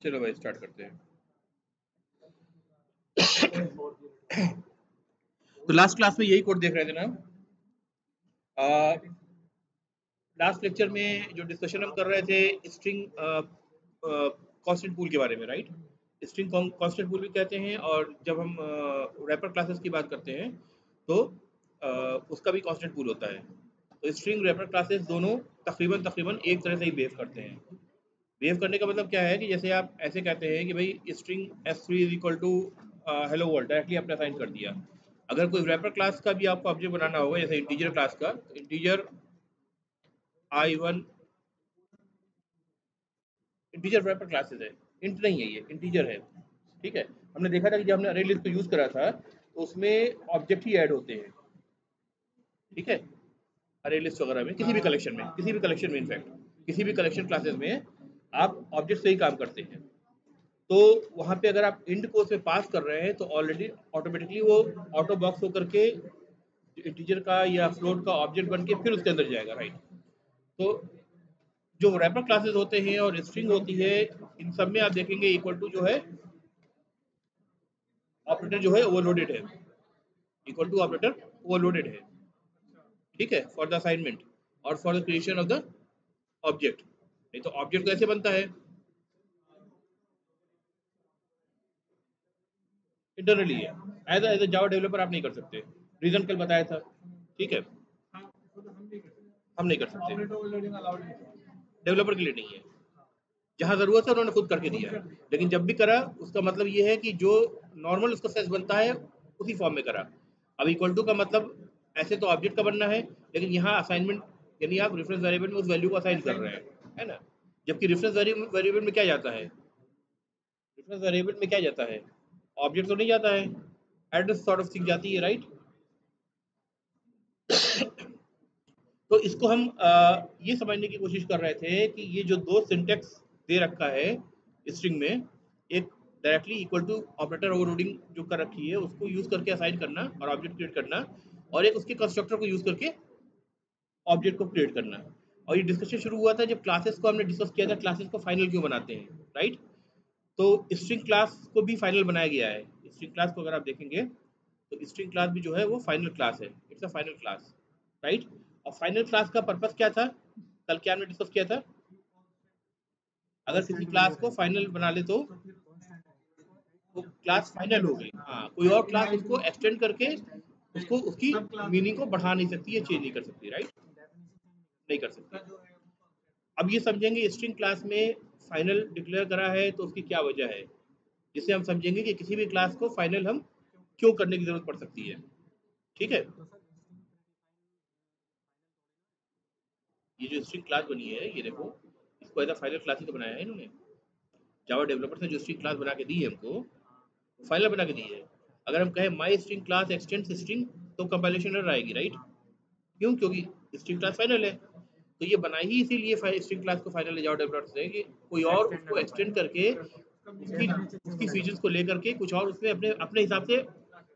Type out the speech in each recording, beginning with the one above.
चलो भाई स्टार्ट करते हैं। तो लास्ट क्लास में यही कोड देख रहे थे ना। लास्ट लेक्चर में जो डिस्कशन हम कर रहे थे स्ट्रिंग कांस्टेंट पूल के बारे में, राइट। स्ट्रिंग कांस्टेंट पूल भी कहते हैं, और जब हम रैपर क्लासेस की बात करते हैं तो उसका भी कांस्टेंट पूल होता है। तो स्ट्रिंग रैपर क्लासेस दोनों तकरीबन एक तरह से ही बिहेव करते हैं। बिहेव करने का मतलब क्या है कि जैसे आप ऐसे कहते हैं कि भाई string s3 is equal to hello world, directly आपने असाइन कर दिया। अगर कोई रैपर क्लास का भी आपको ऑब्जेक्ट बनाना होगा, जैसे इंटीजर क्लास का, integer i1, integer wrapper classes है, इंट नहीं है, ये इंटीजर है। ठीक है, हमने देखा था कि जब हमने अरे लिस्ट को यूज करा था तो उसमें ऑब्जेक्ट ही ऐड होते हैं। ठीक है, अरे लिस्ट वगैरह में, किसी भी कलेक्शन में इनफैक्ट किसी भी कलेक्शन क्लासेस में आप ऑब्जेक्ट से ही काम करते हैं। तो वहाँ पे अगर आप इंट को उसमें पास कर रहे हैं तो ऑलरेडी ऑटोमेटिकली वो ऑटो बॉक्स होकर के इंटीजर का या फ्लोट का ऑब्जेक्ट बन के फिर उसके अंदर जाएगा, राइट। तो जो रैपर क्लासेस होते हैं और स्ट्रिंग होती है, इन सब में आप देखेंगे इक्वल टू जो है ऑपरेटर जो है ओवरलोडेड है, इक्वल टू ऑपरेटर ओवरलोडेड है। ठीक है, फॉर द असाइनमेंट और for the creation of the object. नहीं तो ऑब्जेक्ट कैसे बनता है? इंटरनली है। एज ए जावा डेवलपर आप नहीं कर सकते, रीजन कल बताया था। ठीक है, हम नहीं कर सकते, डेवलपर के लिए नहीं है। जहाँ जरूरत है उन्होंने खुद करके दिया है, लेकिन जब भी करा उसका मतलब ये है कि जो नॉर्मल उसका सेंस बनता है उसी फॉर्म में करा। अब इक्वल टू का मतलब ऐसे तो ऑब्जेक्ट का बनना है, लेकिन यहाँ असाइनमेंट यानी आप रेफरेंस वेरिएबल में उस वैल्यू को असाइन कर रहे हैं, है ना। जबकि रेफरेंस वेरिएबल में क्या जाता है? रेफरेंस वेरिएबल में क्या जाता है? ऑब्जेक्ट तो नहीं जाता है, एड्रेस सॉर्ट ऑफ थिंग जाती है, राइट। तो इसको हम ये समझने की कोशिश कर रहे थे कि ये जो दो सिंटेक्स दे रखा है स्ट्रिंग में, एक directly equal to operator overloading जो कर रखी है उसको यूज करके असाइन करना और ऑब्जेक्ट क्रिएट करना, और एक उसके कंस्ट्रक्टर को यूज करके ऑब्जेक्ट को क्रिएट करना। और ये डिस्कशन शुरू हुआ था जब क्लासेस को हमने डिस्कस किया था, क्लासेस को फाइनल क्यों बनाते हैं, राइट। तो स्ट्रिंग क्लास को भी फाइनल बनाया गया है। स्ट्रिंग क्लास को अगर आप देखेंगे तो स्ट्रिंग क्लास भी जो है वो फाइनल क्लास है, it's a final class, right. और फाइनल क्लास का पर्पस क्या था? कल क्या हमने डिस्कस किया था? अगर किसी क्लास को फाइनल बना ले तो वो क्लास फाइनल हो गई। हाँ, कोई और क्लास उसको एक्सटेंड करके उसको उसकी मीनिंग को बढ़ा नहीं सकती है, चेंज नहीं कर सकती, राइट, नहीं कर सकती। अब ये समझेंगे स्ट्रिंग क्लास में फाइनल डिक्लेयर करा है तो उसकी क्या वजह है, जिससे हम समझेंगे कि किसी भी क्लास को फाइनल हम क्यों करने की जरूरत पड़ सकती है। ठीक है, ये जो स्ट्रिंग क्लास बनी है ये देखो, इसको एज अ फाइनल क्लास ही तो बनाया है इन्होंने। जावा डेवलपर्स ने जो स्ट्रिंग क्लास बना के दी है हमको, फाइनल बना के दी है। अगर हम कहें माई स्ट्रिंग क्लास एक्सटेंड्स स्ट्रिंग तो कंपाइलेशन एरर आएगी, राइट। क्यों? क्योंकि स्ट्रिंग क्लास फाइनल है। तो ये बनाई ही इसीलिए स्ट्रिंग क्लास को फाइनल जावा डेवलपर्स ने कि कोई और उसको एक्सटेंड करके उसकी उसकी फीचर्स को लेकर के कुछ और उसमें अपने अपने हिसाब से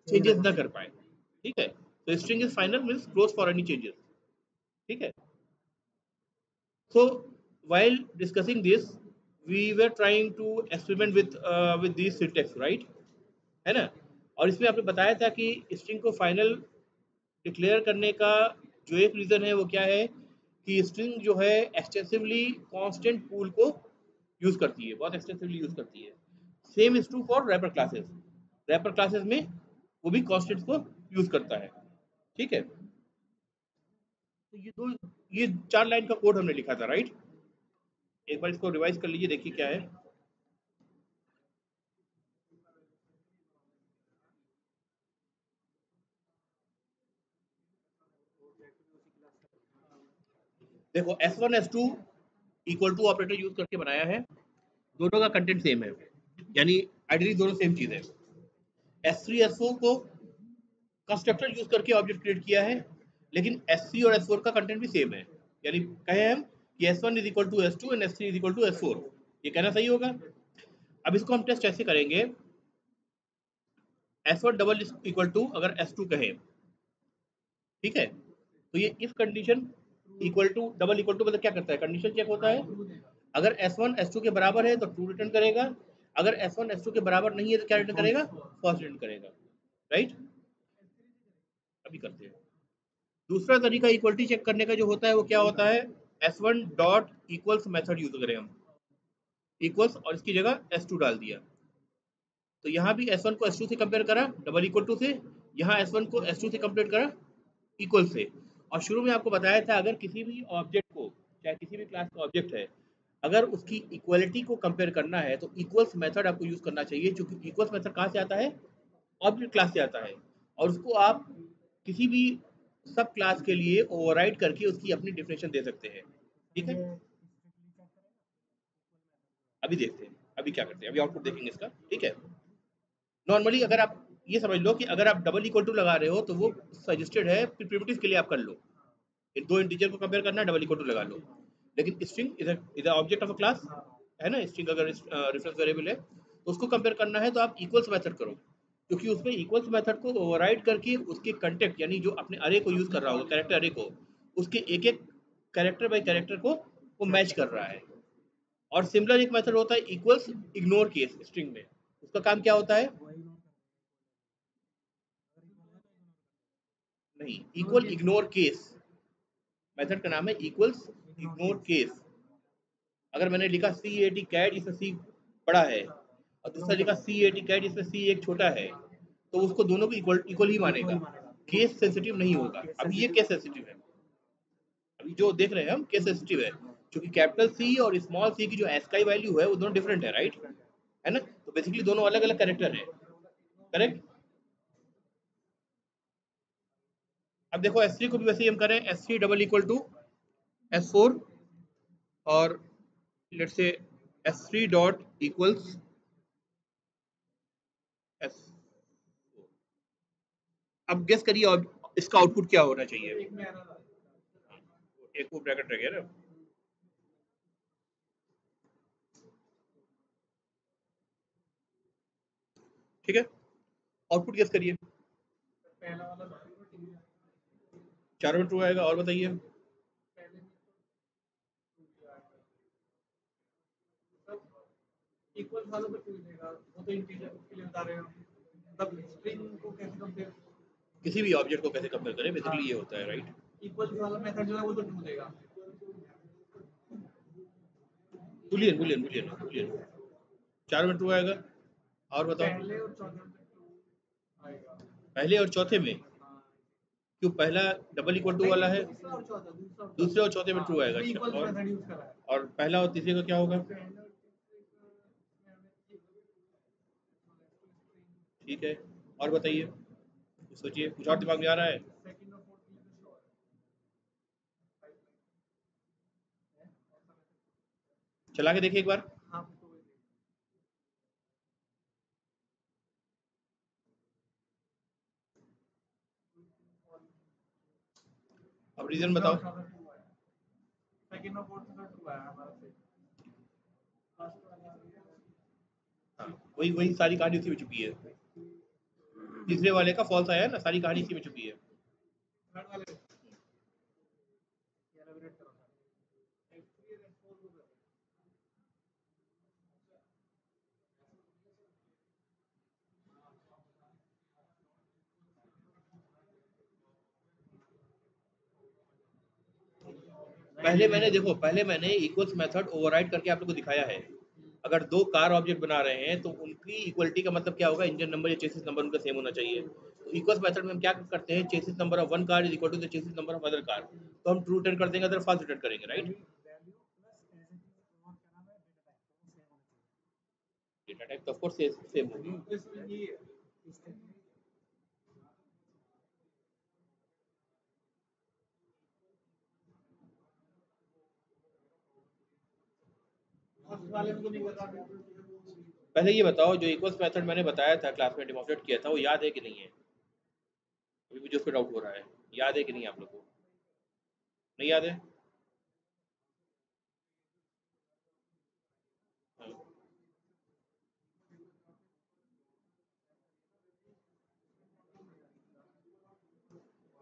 चेंजेस ना कर पाए। ठीक है, तो string is final means close for any changes. ठीक है, so while discussing this we were trying to experiment with these syntax, right, है ना। और इसमें आपने बताया था कि स्ट्रिंग को फाइनल डिक्लेयर करने का जो एक रीजन है वो क्या है कि स्ट्रिंग जो है एक्सटेंसिवली कांस्टेंट पूल को यूज करती है, बहुत एक्सटेंसिवली यूज करती है। Same is true for wrapper classes. Wrapper classes में वो भी कांस्टेंट को यूज करता है। ठीक है, तो ये 4 लाइन का कोड हमने लिखा था, राइट। एक बार इसको रिवाइज कर लीजिए, देखिए क्या है। देखो S1 S2 equal to operator use करके बनाया है, दोनों का कंटेंट सेम है, यानी आइडियली दोनों सेम चीज है। S3 S4 को कंस्ट्रक्टर यूज करके ऑब्जेक्ट क्रिएट किया है, लेकिन S3 और S4 का कंटेंट भी सेम है। यानी कहे हम कि S1 is equal to S2 and S3 is equal to S4, ये कहना सही होगा। अब इसको हम टेस्ट ऐसे करेंगे, S1 डबल इक्वल टू अगर S2 कहे, ठीक है, तो ये if condition equal to double equal to मतलब क्या करता है, कंडीशन चेक होता है। अगर S1 S2 के बराबर है तो ट्रू रिटर्न करेगा, अगर S1 S2 के बराबर नहीं है तो क्या रिटर्न करेगा, फॉल्स रिटर्न करेगा, राइट। अभी करते हैं। दूसरा तरीका इक्वलिटी चेक करने का जो होता है वो क्या होता है, S1 dot equals method use करें हम, इक्वल्स और इसकी जगह S2 डाल दिया, तो यहाँ भी S1 को S2 से कंपेयर करा डबल इक्वल टू से, यहाँ S1 को S2 से कंपेयर करा इक्वल से। और शुरू में आपको बताया था अगर किसी भी ऑब्जेक्ट को, चाहे किसी भी क्लास का ऑब्जेक्ट है, अगर उसकी इक्वलिटी को कंपेयर करना है तो इक्वल्स मेथड आपको यूज करना चाहिए, क्योंकि इक्वल्स मेथड कहाँ से आता है, ऑब्जेक्ट क्लास से आता है, और उसको आप किसी भी सब क्लास के लिए ओवरराइड करके उसकी अपनी डेफिनेशन दे सकते हैं, ठीक है। अभी देखते हैं, अभी क्या करते हैं, अभी आउटपुट देखेंगे इसका, ठीक है। नॉर्मली अगर आप ये समझ लो कि अगर आप डबल इक्वल टू लगा रहे हो तो वो सजेस्टेड है, प्रिमिटिव के लिए आप कर लो, इन दो इंटीजर को कंपेयर करना है डबल इक्वल टू लगा लो, लेकिन string is object of a class है ना, स्ट्रिंग अगर रेफरेंस वेरिएबल है तो उसको कंपेयर करना है तो आप इक्वल्स मेथड करो, क्योंकि उसमें इक्वल्स मेथड को ओवरराइड करके उसके कंटेंट यानी जो अपने अरे को यूज कर रहा होगा, कैरेक्टर अरे को, उसके एक एक कैरेक्टर बाय कैरेक्टर को वो मैच कर रहा है। और सिमिलर एक मेथड होता है इक्वल्स इग्नोर केस स्ट्रिंग में, उसका काम क्या होता है, नहीं, इक्वल इग्नोर केस मेथड का नाम है इक्वल्स इग्नोर केस। अगर मैंने लिखा सी ए टी कैट जिसमें सी बड़ा है और दूसरा लिखा सी ए टी कैट जिसमें सी एक छोटा है, तो उसको दोनों को इक्वल इक्वल ही मानेगा, केस सेंसिटिव नहीं होगा। अभी ये केस सेंसिटिव है, अभी जो देख रहे हैं हम केस सेंसिटिव है, क्योंकि कैपिटल सी और स्मॉल सी की जो एसकाई वैल्यू है वो दोनों डिफरेंट है, राइट, है ना, तो बेसिकली दोनों अलग अलग कैरेक्टर है, करेक्ट। अब देखो S3 को भी वैसे ही हम करें, S3 double equal to S4 और let's say S3 dot equals S। अब गेस करिए और इसका आउटपुट क्या होना चाहिए, एक वो ब्रैकेट रह गया ना, ठीक है, आउटपुट गेस करिए, चारों में ट्रू आएगा, और बताइए, इक्वल वालों पे ट्रू देगा, वो तो इंटीजर के लिए बता रहे हो, तब स्ट्रिंग को कैसे कंपेयर, किसी भी ऑब्जेक्ट को कैसे कंपेयर करें, बेसिकली ये होता है, राइट। इक्वल वाला मेथड जो है वो तो ट्रू देगा, बुलियन बुलियन बुलियन बुलियन, चारों में ट्रू आएगा, और बताओ, पहले और चौथे में ट्रू आएगा, पहले और चौथे में, क्यों, पहला डबल इक्वल टू वाला है, दूसरे और चौथे में ट्रू आएगा, अच्छा, और पहला और तीसरे का क्या होगा, ठीक है, और बताइए, सोचिए, कुछ और दिमाग में आ रहा है, चला के देखिए एक बार, अब रीजन बताओ, हाँ, वही वही सारी कहानी उसी में छुपी है, तीसरे वाले का फॉल्स आया है ना, सारी कहानी इसी में छुपी है। पहले मैंने इक्वल्स मेथड ओवरराइड करके आप लोगों को दिखाया है। अगर दो कार ऑब्जेक्ट बना रहे हैं तो उनकी इक्वलिटी का मतलब क्या होगा, इंजन नंबर या चेसिस नंबर उनका सेम होना चाहिए। तो इक्वल्स मेथड में हम क्या करते हैं, chassis number of one car is equal to the chassis number of other car, तो हम ट्रू रिटर्न कर देंगे, अदर फॉल्स रिटर्न करेंगे, राइट। डेटा टाइप तो ऑफ कोर्स सेम होगी। पहले ये बताओ, जो इक्वल्स मेथड मैंने बताया था क्लास में डेमोंस्ट्रेट किया था, वो याद है कि नहीं है, अभी मुझे उस पर डाउट हो रहा है, याद है कि नहीं आप लोग को, नहीं याद है, हाँ।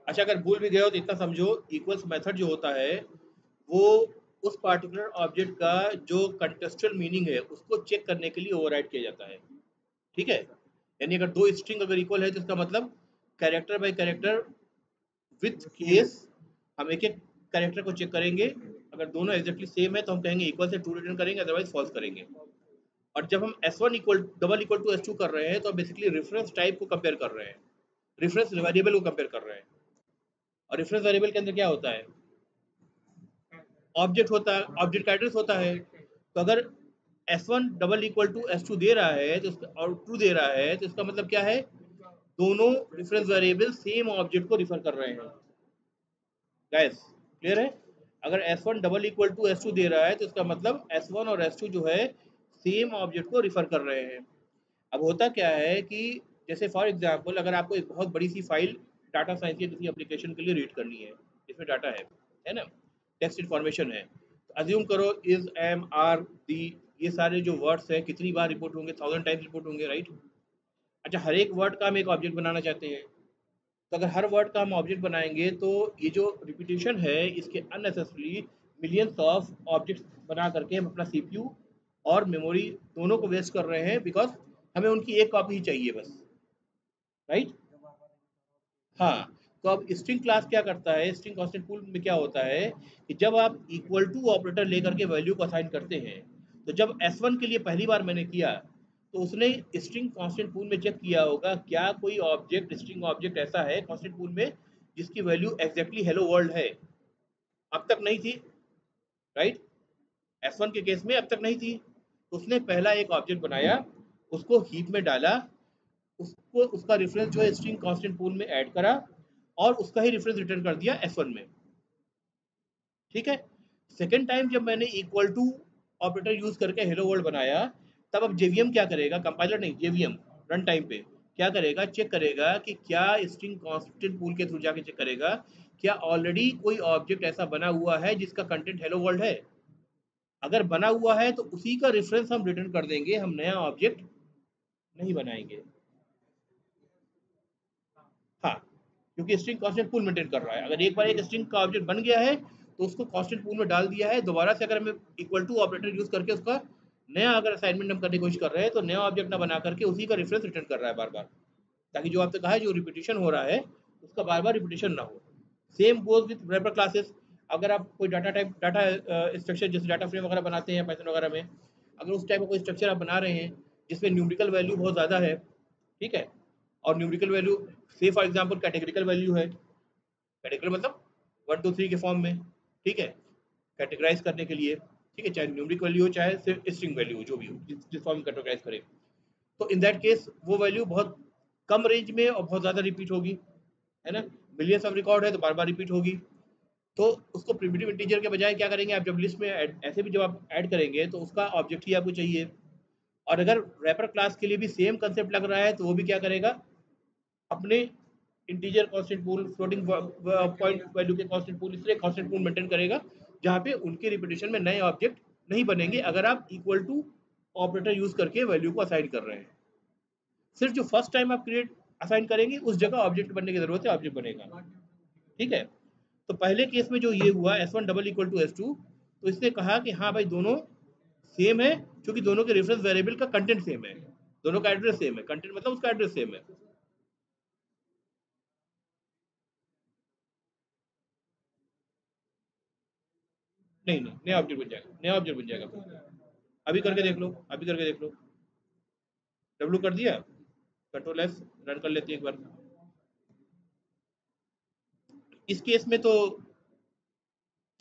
अच्छा, अगर भूल भी गए हो तो इतना समझो, इक्वल्स मेथड जो होता है वो उस पार्टिकुलर ऑब्जेक्ट का जो कंटेक्चुअल मीनिंग है उसको चेक करने के लिए ओवरराइड किया जाता है। ठीक है, यानी अगर दो स्ट्रिंग अगर इक्वल है तो इसका मतलब character bye character with case हम एक एक कैरेक्टर को चेक करेंगे। अगर दोनों एग्जैक्टली सेम है तो हम कहेंगे इक्वल से ट्रू रिटर्न करेंगे, अदरवाइज फॉल्स करेंगे। और जब हम S1 equal double equal to S2 कर रहे हैं तो बेसिकली रेफरेंस टाइप को कंपेयर कर रहे हैं, रेफरेंस वेरिएबल को कंपेयर कर रहे हैं। और रेफरेंस वेरिएबल के अंदर क्या होता है, ऑब्जेक्ट होता है, ऑब्जेक्ट का एड्रेस होता है। तो अगर S1 double equal to S2 दे रहा है तो और ट्रू दे रहा है तो इसका मतलब क्या है, दोनों रेफरेंस वेरिएबल सेम ऑब्जेक्ट को रिफर कर रहे हैं। गाइस क्लियर है, अगर S1 double equal to S2 दे रहा है तो इसका मतलब S1 और S2 जो है सेम ऑब्जेक्ट को रिफर कर रहे हैं। अब होता क्या है कि जैसे फॉर एग्जांपल अगर आपको एक बहुत बड़ी सी फाइल डाटा साइंस या किसी एप्लीकेशन के लिए रीड करनी है, इसमें डाटा है ना, टेक्स्ट इन्फॉर्मेशन है, तो अज्यूम करो इज एम आर दी, ये सारे जो वर्ड्स हैं कितनी बार रिपोर्ट होंगे, 1000 टाइम्स रिपोर्ट होंगे, राइट। अच्छा, हर एक वर्ड का हम एक ऑब्जेक्ट बनाना चाहते हैं, तो अगर हर वर्ड का हम ऑब्जेक्ट बनाएंगे तो ये जो रिपीटेशन है इसके अननेसेसरली मिलियंस ऑफ ऑब्जेक्ट्स बना करके हम अपना सीपीयू और मेमोरी दोनों को वेस्ट कर रहे हैं, बिकॉज हमें उनकी एक कॉपी ही चाहिए बस, राइट। हाँ, तो अब स्ट्रिंग क्लास क्या करता है, स्ट्रिंग कांस्टेंट पूल में क्या होता है कि जब आप इक्वल टू ऑपरेटर लेकर के वैल्यू को असाइन करते हैं, तो जब S1 के लिए पहली बार मैंने किया तो उसने स्ट्रिंग कांस्टेंट पूल में चेक किया होगा क्या कोई ऑब्जेक्ट, स्ट्रिंग ऑब्जेक्ट ऐसा है कांस्टेंट पूल में जिसकी वैल्यू एग्जैक्टली हेलो वर्ल्ड है। अब तक नहीं थी, राइट। S1 के केस में अब तक नहीं थी, तो उसने पहला एक ऑब्जेक्ट बनाया, उसको हीप में डाला, उसको उसका रेफरेंस जो है स्ट्रिंग कांस्टेंट पूल में ऐड करा और उसका ही रेफरेंस रिटर्न कर दिया S1 में। ठीक है, सेकेंड टाइम जब मैंने इक्वल टू ऑपरेटर यूज करके हेलो वर्ल्ड बनाया, तब अब जेवीएम क्या करेगा, कंपाइलर नहीं, जेवीएम रन टाइम पे क्या करेगा, चेक करेगा कि क्या स्ट्रिंग कांस्टेंट पूल के थ्रू जाके चेक करेगा क्या ऑलरेडी कोई ऑब्जेक्ट ऐसा बना हुआ है जिसका कंटेंट हेलो वर्ल्ड है। अगर बना हुआ है तो उसी का रेफरेंस हम रिटर्न कर देंगे, हम नया ऑब्जेक्ट नहीं बनाएंगे। हाँ, क्योंकि स्ट्रिंग कांस्टेंट पूल मेंटेन कर रहा है, अगर एक बार एक स्ट्रिंग का ऑब्जेक्ट बन गया है तो उसको कांस्टेंट पूल में डाल दिया है, दोबारा से अगर हमें इक्वल टू ऑपरेटर यूज करके उसका नया अगर असाइनमेंट हम करने की कोशिश कर रहे हैं तो नया ऑब्जेक्ट ना बना करके उसी का रेफरेंस रिटर्न कर रहा है बार बार, ताकि जो आपने कहा है जो रिपीटिशन हो रहा है उसका बार बार रिपीटिशन ना हो। Same goes with wrapper classes, अगर आप कोई डाटा टाइप, डाटा स्ट्रक्चर जैसे डाटा फ्रेम वगैरह बनाते हैं पाइथन वगैरह में, अगर उस टाइप का कोई स्ट्रक्चर आप बना रहे हैं जिसमें न्यूमेरिकल वैल्यू बहुत ज़्यादा है, ठीक है, और न्यूमेरिकल वैल्यू से फॉर एग्जांपल कैटेगरिकल वैल्यू है, कैटेगरी मतलब 1 2 3 के फॉर्म में, ठीक है, कैटेगराइज करने के लिए, ठीक है, चाहे न्यूमेरिक वैल्यू हो चाहे सिर्फ स्ट्रिंग वैल्यू हो, जो भी हो जिस फॉर्म में कैटेगराइज करें, तो इन दैट केस वो वैल्यू बहुत कम रेंज में और बहुत ज़्यादा रिपीट होगी, है ना, मिलियंस ऑफ रिकॉर्ड है तो बार बार रिपीट होगी। तो उसको प्रिमिटिव इंटीजर के बजाय क्या करेंगे आप, जब लिस्ट में ऐसे भी जब आप ऐड करेंगे तो उसका ऑब्जेक्ट ही आपको चाहिए। और अगर रैपर क्लास के लिए भी सेम कंसेप्ट लग रहा है तो वो भी क्या करेगा, अपने integer constant pool, floating point value के कांस्टेंट पूल, इसलिए कांस्टेंट पूल मेंटेन करेगा जहाँ पे उनके रिपीटेशन में नए ऑब्जेक्ट नहीं बनेंगे अगर आप इक्वल टू ऑपरेटर यूज करके वैल्यू को असाइन कर रहे हैं। सिर्फ जो फर्स्ट टाइम आप क्रिएट असाइन करेंगे उस जगह ऑब्जेक्ट बनने की जरूरत है, ऑब्जेक्ट बनेगा। ठीक है, तो पहले केस में जो ये हुआ S1 double equal to S2, तो इसने कहा कि हाँ भाई दोनों सेम है, क्योंकि दोनों के रेफरेंस वेरिएबल का कंटेंट सेम है, दोनों का एड्रेस सेम है, कंटेंट मतलब उसका एड्रेस सेम है। नहीं नहीं, नया ऑब्जेक्ट बन जाएगा, नया ऑब्जेक्ट बन जाएगा। अभी करके देख लो, अभी करके देख लो, डब्लू कर दिया, कंट्रोल एस रन कर लेते हैं एक बार। इस केस में तो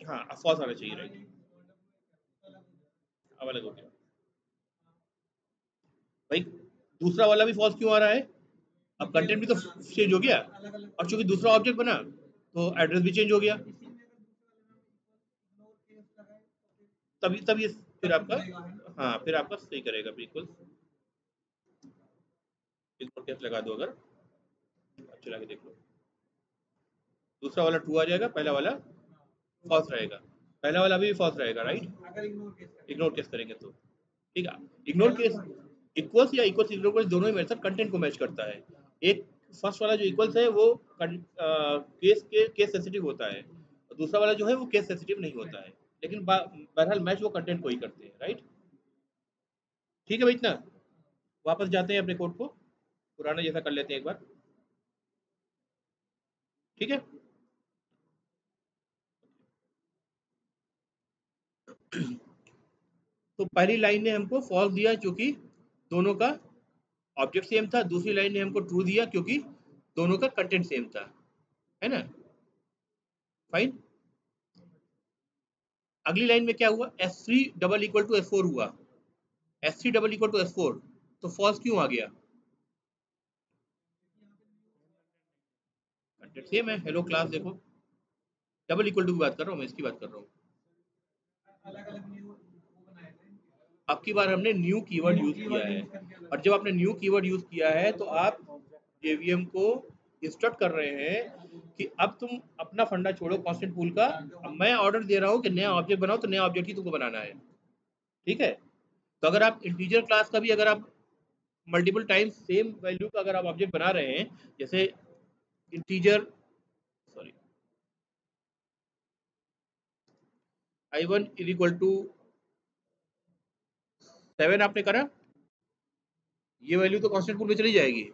हाँ फॉल्स आना चाहिए, राइट, अब अलग हो गया भाई, दूसरा वाला भी फॉल्स क्यों आ रहा है, अब कंटेंट भी तो चेंज हो गया, और चूंकि दूसरा ऑब्जेक्ट बना तो एड्रेस भी चेंज हो गया, तभी तब ये फिर आपका, हाँ फिर आपका सही करेगा बिल्कुल। इस केस लगा दो अगर, चला के देख लो, दूसरा वाला ट्रू आ जाएगा, पहला वाला फॉल्स रहेगा, पहला वाला भी फॉल्स रहेगा, राइट, इग्नोर केस करेंगे तो, ठीक है। इग्नोर केस इक्वल्स या इक्वल्स इग्नोर केस दोनों ही मेथड कंटेंट को मैच करता है। एक फर्स्ट वाला जो इक्वल्स है वो केस सेंसिटिव होता है, और दूसरा वाला जो है वो केस सेंसिटिव नहीं होता है, लेकिन बहरहाल मैच वो कंटेंट को ही करते हैं, राइट। ठीक है भाई, इतना वापस जाते हैं अपने कोड को, पुराना जैसा कर लेते हैं एक बार, ठीक है। तो पहली लाइन ने हमको फॉल्स दिया क्योंकि दोनों का ऑब्जेक्ट सेम था, दूसरी लाइन ने हमको ट्रू दिया क्योंकि दोनों का कंटेंट सेम था, है ना। फाइन। अगली लाइन में क्या हुआ, S3 double equal to S4 हुआ, S3 double equal to S4, तो फॉल्स क्यों आ गया? कंटेंट सेम है, हेलो क्लास देखो, डबल इक्वल टू की बात कर रहा हूँ मैं, इसकी बात कर रहा हूँ। अलग अलग न्यू वो बनाए थे। अब की बार हमने न्यू कीवर्ड यूज किया है, और जब आपने न्यू कीवर्ड यूज किया है तो आप जेवीएम को इंस्ट्रक्ट कर रहे हैं कि अब तुम अपना फंडा छोड़ो कांस्टेंट पूल का, अब मैं ऑर्डर दे रहा हूँ कि नया ऑब्जेक्ट बनाओ, तो नया ऑब्जेक्ट ही तुमको बनाना है, ठीक है। तो अगर आप इंटीजर क्लास का भी अगर आप मल्टीपल टाइम्स सेम वैल्यू का अगर आप ऑब्जेक्ट बना रहे हैं, जैसे integer, sorry, i1 is equal to 7 आपने करा, ये वैल्यू तो कांस्टेंट पूल में चली जाएगी।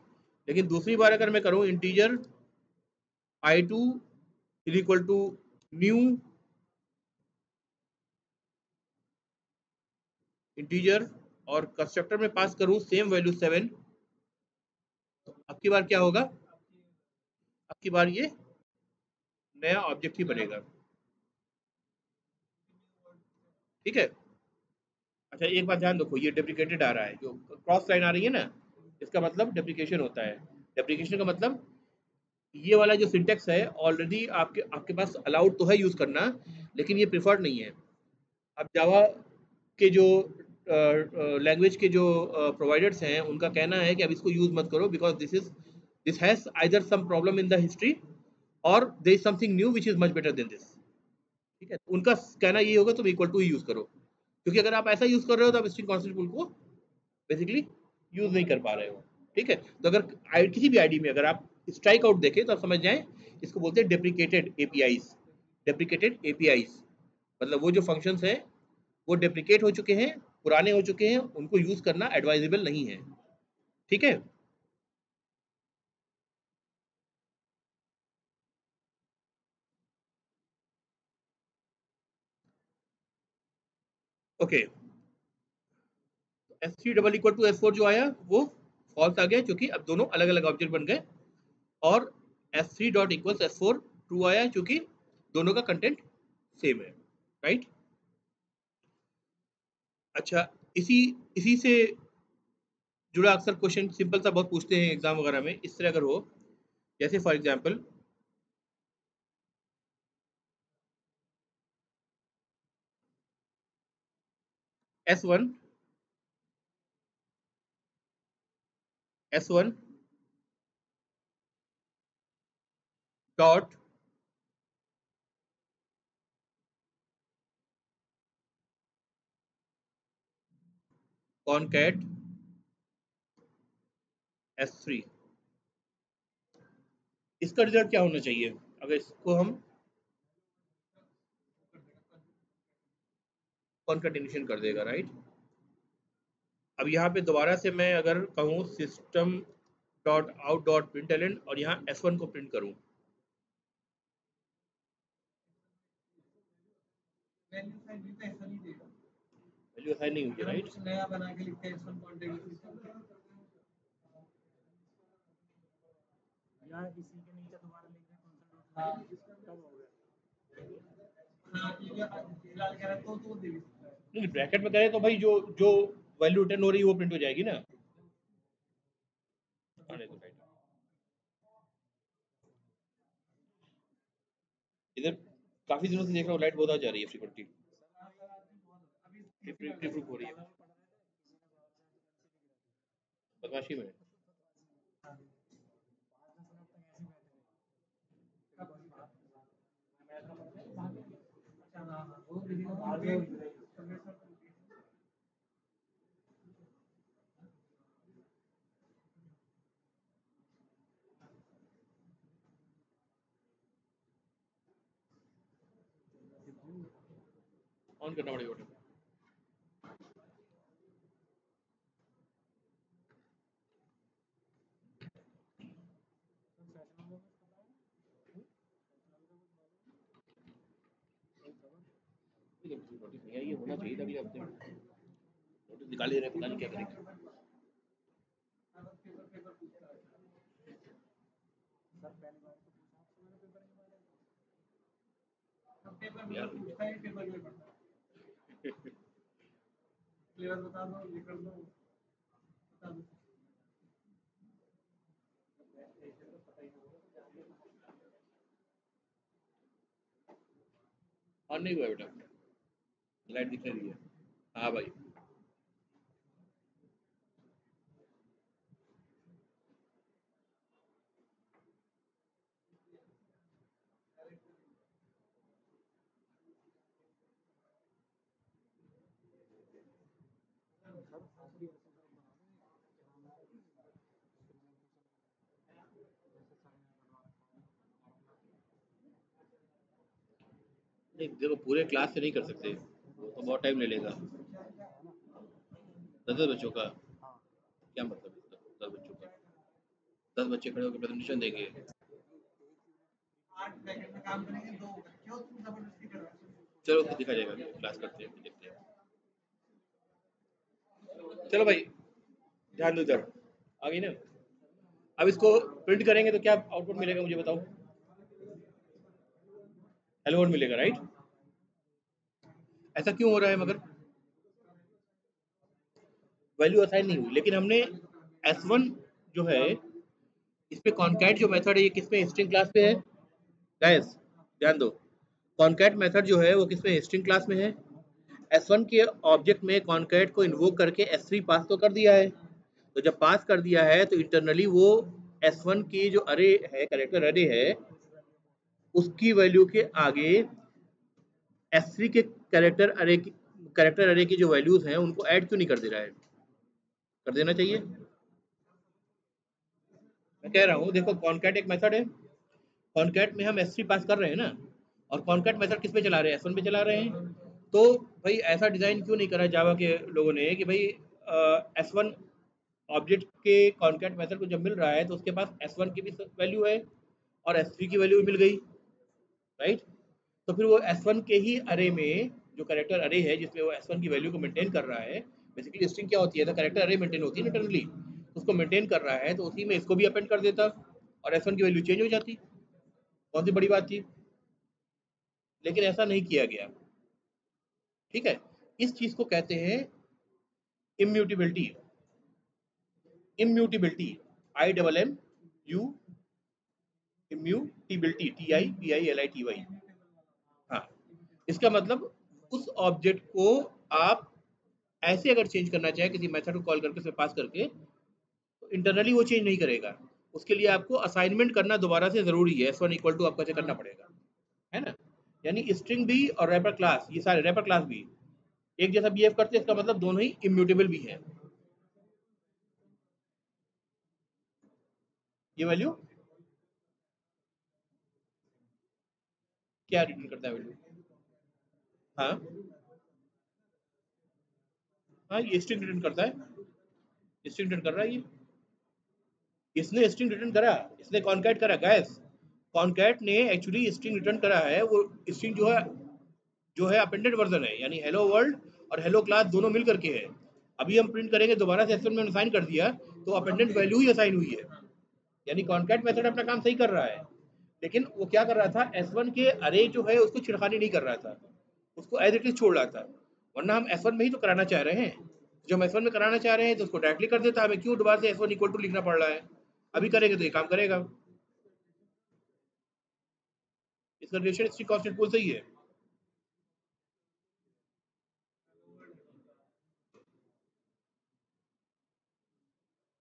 लेकिन दूसरी बार अगर मैं करूं integer i2 is equal to new integer और कंस्ट्रक्टर में पास करूं सेम वैल्यू 7, तो अब की बार क्या होगा, अब की बार ये नया ऑब्जेक्ट ही बनेगा, ठीक है। अच्छा एक बात ध्यान रखो, ये डेप्रिकेटेड आ रहा है, जो क्रॉस लाइन आ रही है ना, इसका मतलब डेप्रिकेशन होता है। डेप्रिकेशन का मतलब ये वाला जो सिंटेक्स है ऑलरेडी आपके आपके पास अलाउड तो है यूज करना, लेकिन ये प्रिफर्ड नहीं है। अब जावा के जो लैंग्वेज के जो प्रोवाइडर्स हैं उनका कहना है कि अब इसको यूज मत करो, because this has either some problem in the history और there is something new which is much better than this, ठीक है। उनका कहना ये होगा तुम इक्वल टू ही यूज करो, क्योंकि अगर आप ऐसा यूज कर रहे हो तो आप स्ट्रिंग कांस्टेंट पूल को बेसिकली यूज नहीं कर पा रहे हो, ठीक है। तो अगर किसी भी आईडी में अगर आप स्ट्राइक आउट देखें तो आप समझ जाएं, इसको बोलते हैं डेप्रिकेटेड एपीआईज। डेप्रिकेटेड एपीआईज मतलब वो जो फंक्शंस हैं वो डेप्रिकेट हो चुके हैं, पुराने हो चुके हैं, उनको यूज करना एडवाइजेबल नहीं है, ठीक है। Okay, S3 double equal to S4 जो आया वो फॉल्स आ गया क्योंकि अब दोनों अलग अलग ऑब्जेक्ट बन गए, और S3 dot equal S4 true आया क्योंकि दोनों का कंटेंट सेम है, राइट। अच्छा, इसी इसी से जुड़ा अक्सर क्वेश्चन सिंपल सा बहुत पूछते हैं एग्जाम वगैरह में, इस तरह अगर हो, जैसे for example S1 S1 dot concat S3, इसका रिजल्ट क्या होना चाहिए अगर इसको हम कॉन्कैटिनेशन कर देगा, राइट। अब यहाँ पे दोबारा से मैं अगर कहूँ system dot out dot println और यहाँ S1 को प्रिंट करूँ, वैल्यू साइन भी तो ऐसा नहीं देगा। वैल्यू असाइन नहीं हुई है, अगर हम राइट। कुछ नया बना के लिखते हैं S1 कॉन्टेक्ट या इसी के नीचे दोबारा लिख दें कॉन्सेंट हाँ तब हो गया। हाँ ये फिलहाल कह रहा है तो दे भी सकता है। नहीं ब्रैकेट में करें तो भाई जो जो वैल्यू रिटर्न हो रही है वो प्रिंट हो जाएगी ना, आने दो राइट। इधर काफी दिनों से देख रहा हूँ लाइट बहुत आ जा रही है फ्रीक्वेंटली, अभी ट्रिप हो रही है, बदमाशी में। अच्छा हाँ हाँ वो भी ऑन करना पड़ेगा बेटा। नोटिस नहीं आई, ये होना चाहिए था अगले हफ्ते में। नोटिस निकाल दे रहे हैं, पता नहीं क्या करेंगे। सर पहली बार तो पूछा आपसे मैंने पेपर के बारे में। पेपर में पूछता है, पेपर में पढ़ता है। सिलेबस बता दो, ये कर दो, बता दो। ऑन नहीं हुआ बेटा, लाइट दिख रही है। हाँ भाई, सर आप भी ऐसे सर बना देंगे जैसे सर ने बनवा रखा है नहीं देखो पूरे क्लास से नहीं कर सकते, वो तो बहुत टाइम ले लेगा। है ना। 10 बच्चों का हाँ क्या मतलब इसका? 10 बच्चों का 10 बच्चे खड़े होकर प्रेजेंटेशन देंगे। 8 सेकंड में काम करेंगे, 2 क्यों तुम जबरदस्ती कर रहे हो? चलो फिर दिखा जाएगा, क्लास करते हैं, देखते हैं। चलो भाई ध्यान दो इधर, आ गई ना। अब इसको प्रिंट करेंगे तो क्या आउटपुट मिलेगा मुझे बताओ। हेलो वर्ड मिलेगा, राइट? ऐसा क्यों हो रहा है? मगर वैल्यू असाइन नहीं हुई, लेकिन हमने S1 जो है इस पे कॉन्कैट जो मेथड है ये किस में, स्ट्रिंग क्लास पे है। गाइस ध्यान दो, कॉन्कैट मेथड जो है वो किस में, स्ट्रिंग क्लास में है। S1 के ऑब्जेक्ट में कॉन्कैट को इन्वोक करके S3 पास तो कर दिया है, तो जब पास कर दिया है तो इंटरनली वो S1 की जो अरे है, कैरेक्टर अरे है, उसकी वैल्यू के आगे S3 के कैरेक्टर अरे की जो वैल्यूज हैं उनको ऐड क्यों नहीं कर दे रहा है? कर देना चाहिए। मैं कह रहा हूँ देखो, कॉन्कैट एक मेथड है, कॉन्कैट में हम S3 पास कर रहे हैं ना, और कॉन्कैट मेथड किस पे चला रहे हैं, S1 पे चला रहे हैं। तो भाई ऐसा डिजाइन क्यों नहीं करा जावा के लोगों ने कि भाई S1 ऑब्जेक्ट के कॉन्कैट मेथड को जब मिल रहा है तो उसके पास S1 की भी वैल्यू है और S3 की वैल्यू भी मिल गई, राइट? तो फिर वो S1 के ही अरे में जो कैरेक्टर अरे है जिसमें वो S1 की वैल्यू को मेंटेन कर रहा है, बेसिकली स्ट्रिंग क्या होती है, तो कैरेक्टर अरे मेंटेन होती है इंटरनली, उसको मेंटेन कर रहा है, तो उसी में इसको भी अपेंड कर देता और S1 की वैल्यू चेंज हो जाती। कौन सी बड़ी बात थी? लेकिन ऐसा नहीं किया गया, ठीक है। इस चीज को कहते हैं immutability. Immutability, IMMU, immutability, TIPILITY। हाँ, इसका मतलब उस ऑब्जेक्ट को आप ऐसे अगर चेंज करना चाहे किसी मेथड को कॉल करके उसे पास करके, तो इंटरनली वो चेंज नहीं करेगा, उसके लिए आपको असाइनमेंट करना दोबारा से जरूरी है। S1 इक्वल टू आपको ऐसे करना पड़ेगा, है ना। यानी स्ट्रिंग भी और रैपर क्लास, ये सारे रैपर क्लास भी एक जैसा बिहेव करते हैं, इसका मतलब दोनों ही इम्यूटेबल भी है। ये वैल्यू क्या रिटर्न करता है वैल्यू? हाँ हाँ, ये स्ट्रिंग रिटर्न करता है, स्ट्रिंग रिटर्न कर रहा है ये। इसने स्ट्रिंग रिटर्न करा, इसने कॉन्कैट करा गैस, कॉन्कैट ने एक्चुअली स्ट्रिंग रिटर्न करा है। वो स्ट्रिंग जो है अपेंडेड वर्जन है, यानी हेलो वर्ल्ड और हेलो क्लास दोनों मिल करके है। अभी हम प्रिंट करेंगे दोबारा से S1 में असाइन कर दिया तो अपेंडेड वैल्यू ही असाइन हुई है, यानी कॉन्कैट मेथड अपना काम सही कर रहा है। लेकिन वो क्या कर रहा था, S1 के अरे जो है उसको छिड़खानी नहीं कर रहा था, उसको एज इट इज छोड़ रहा था। वरना हम S1 में ही तो कराना चाह रहे हैं, जो हम S1 में कराना चाह रहे हैं तो उसको डायरेक्टली कर देता, हमें क्यों दोबारा से S1 इक्वल टू लिखना पड़ रहा है। अभी करेंगे तो ये काम करेगा, इसका रिलेशन इसकी कांस्टेंट पूल सही है।